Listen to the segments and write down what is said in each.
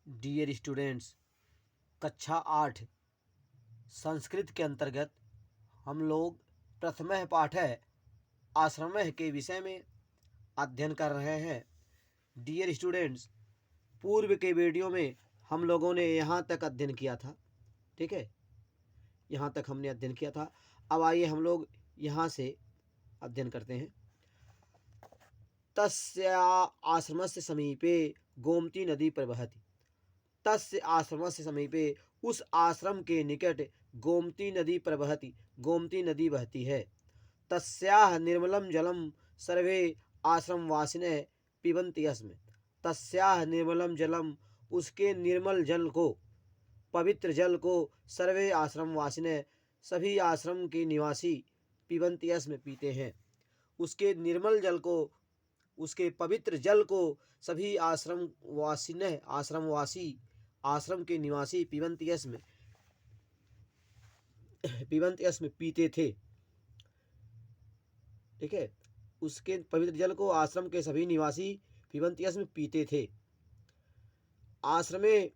Dear students, कक्षा 8 संस्कृत के अंतर्गत हम लोग प्रथम पाठः आश्रमः के विषय में अध्ययन कर रहे हैं। डियर स्टूडेंट्स, पूर्व के वीडियो में हम लोगों ने यहाँ तक अध्ययन किया था। ठीक है, यहाँ तक हमने अध्ययन किया था। अब आइए हम लोग यहाँ से अध्ययन करते हैं। तस्य आश्रमस्य समीपे गोमती नदी प्रवहति। तस्य आश्रमस्य समीपे, उस आश्रम के निकट गोमती नदी प्रवहति, गोमती नदी बहती है। तस्याह निर्मलम जलम सर्वे आश्रमवासिनः पिबन्ति अस्म। तस्याह निर्मलम जलम, उसके निर्मल जल को, पवित्र जल को सर्वे आश्रमवासिनः, सभी आश्रम के निवासी पिबन्ति अस्म, पीते हैं। उसके निर्मल जल को, उसके पवित्र जल को सभी आश्रमवासिनः, आश्रमवासी, आश्रम के निवासी पिबन्ति अस्म, पीते थे। ठीक है, उसके पवित्र जल को आश्रम के सभी निवासी पिबन्ति अस्म, पीते थे। आश्रमे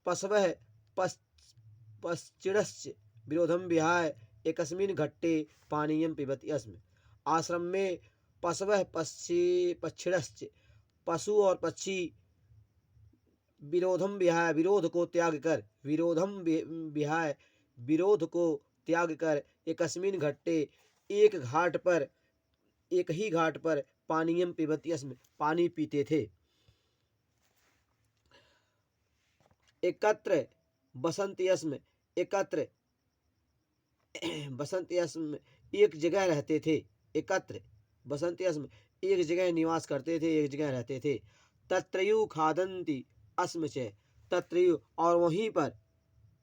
पशवः पश्चिड़श्च विरोधम विहाय एकस्मिन् घट्टे पानीयं पिबति अस्म। आश्रम में पशवः पश्चिड़श्च, पशु और पक्षी, विरोधम विहाय, विरोध को त्याग कर, विरोधम विहाय, विरोध को त्याग कर, एकस्मिन् घट्टे, एक घाट पर, एक ही घाट पर, पानीयम पिबति अस्म, पानी पीते थे। एकत्र बसन्ति अस्म, एकत्र बसन्ति अस्म, एक जगह रहते थे। एकत्र बसन्ति अस्म, एक जगह निवास करते थे, एक जगह रहते थे। तत्रैव खादन्ति अस्म च, तत्रैव, और वहीं पर,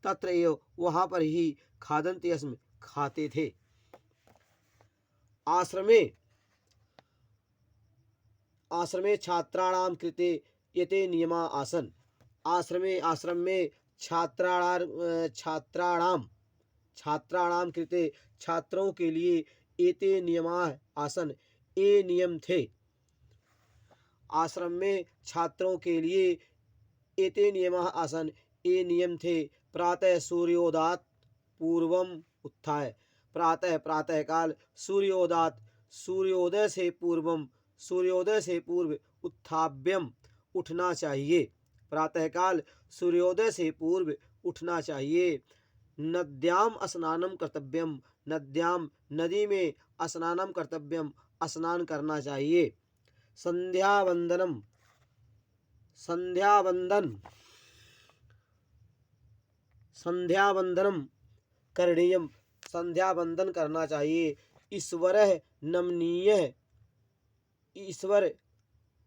तत्रैव, वहाँ पर ही, खादन्ति अस्म, खाते थे। आश्रमे, आश्रमे छात्राणां कृते एते नियमा आसन्। आश्रमे, आश्रम में छात्राणाम कृते, छात्रों के लिए, एते नियमा आसन, ये नियम थे। आश्रम में छात्रों के लिए एते नियमा आसन, ये नियम थे। प्रातः सूर्योदयात् पूर्वम उत्थाय, प्रातः, प्रातः काल, सूर्योदयात्, सूर्योदय से पूर्वम, सूर्योदय से पूर्व, उत्थाव्यम, उठना चाहिए। प्रातःकाल सूर्योदय से पूर्व उठना चाहिए। नद्याम स्नानम कर्तव्यम, नद्याम, नदी में, स्नानम कर्तव्यम, स्नान करना चाहिए। संध्यावंदनम, संध्यावंदनम करणीयम, संध्यावंदन करना चाहिए। ईश्वरः नमनीय, ईश्वर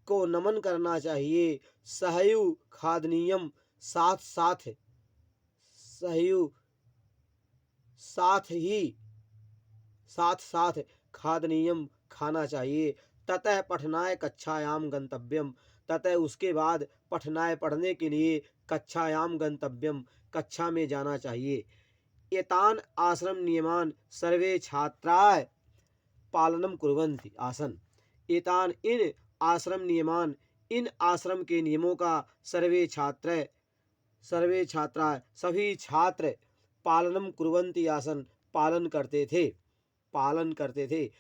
को नमन करना चाहिए। सहयु खादनीयम, साथ साथ, सहयु, साथ ही, साथ साथ, खादनीयम, खाना चाहिए। ततः पठनाय कक्षायाम गंतव्यम, ततः उसके बाद पठनाय, पढ़ने के लिए, कक्षायाम गंतव्यम, कक्षा में जाना चाहिए। एतान आश्रम नियमान सर्वे छात्राः पालनम कुर्वन्ति आसन। एतान, इन आश्रम नियमान, इन आश्रम के नियमों का सर्वे छात्र, सभी छात्र, पालनम कुर्वन्ति आसन, पालन करते थे, पालन करते थे।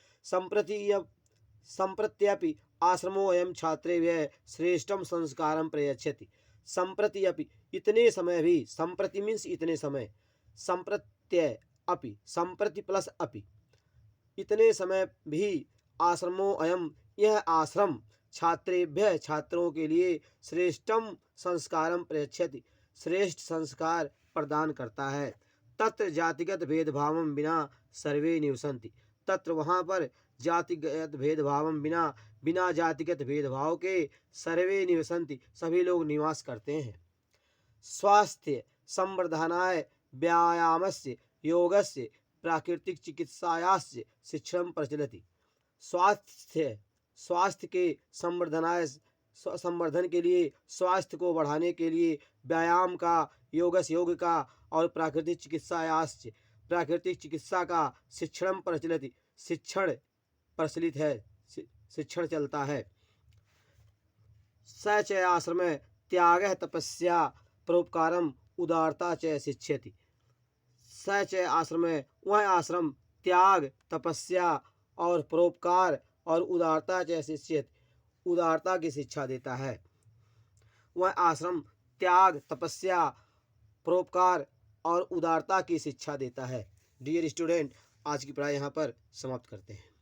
संप्रत्यपि आश्रमोऽयं छात्रेभ्यः श्रेष्ठम संस्कारं प्रयच्छति। संप्रति अपि, इतने समय भी, संप्रति मीन्स इतने समय, संप्रत्य अपि, संप्रति प्लस अपि, इतने समय भी, आश्रमोऽयं, यह आश्रम, छात्रेभ्यः, छात्रों के लिए, श्रेष्ठम संस्कारम प्रयच्छति, श्रेष्ठ संस्कार प्रदान करता है। तत्र जातिगत भेदभावं विना सर्वे निवसन्ति, तत्र, वहाँ पर, जातिगत भेदभावं विना, बिना जातिगत भेदभाव के, सर्वे निवसन्ति, सभी लोग निवास करते हैं। स्वास्थ्य संवर्धनाय व्यायामस्य, योगस्य, प्राकृतिक चिकित्सायास्य शिक्षण प्रचलति। स्वास्थ्य, स्वास्थ्य के संवर्धनाय, संवर्धन के लिए, स्वास्थ्य को बढ़ाने के लिए, व्यायाम का, योगस, योग का, और प्राकृतिक चिकित्सायास्य, प्राकृतिक चिकित्सा का, शिक्षण प्रचलति, शिक्षण प्रचलित है, शिक्षण चलता है। स च आश्रम त्यागः तपस्या परोपकारम उदारता च शिक्षयति। स च आश्रम है वह आश्रम त्याग तपस्या और परोपकार और उदारता च शिक्षयति उदारता की शिक्षा देता है। वह आश्रम त्याग तपस्या परोपकार और उदारता की शिक्षा देता है। डियर स्टूडेंट, आज की पढ़ाई यहाँ पर समाप्त करते हैं।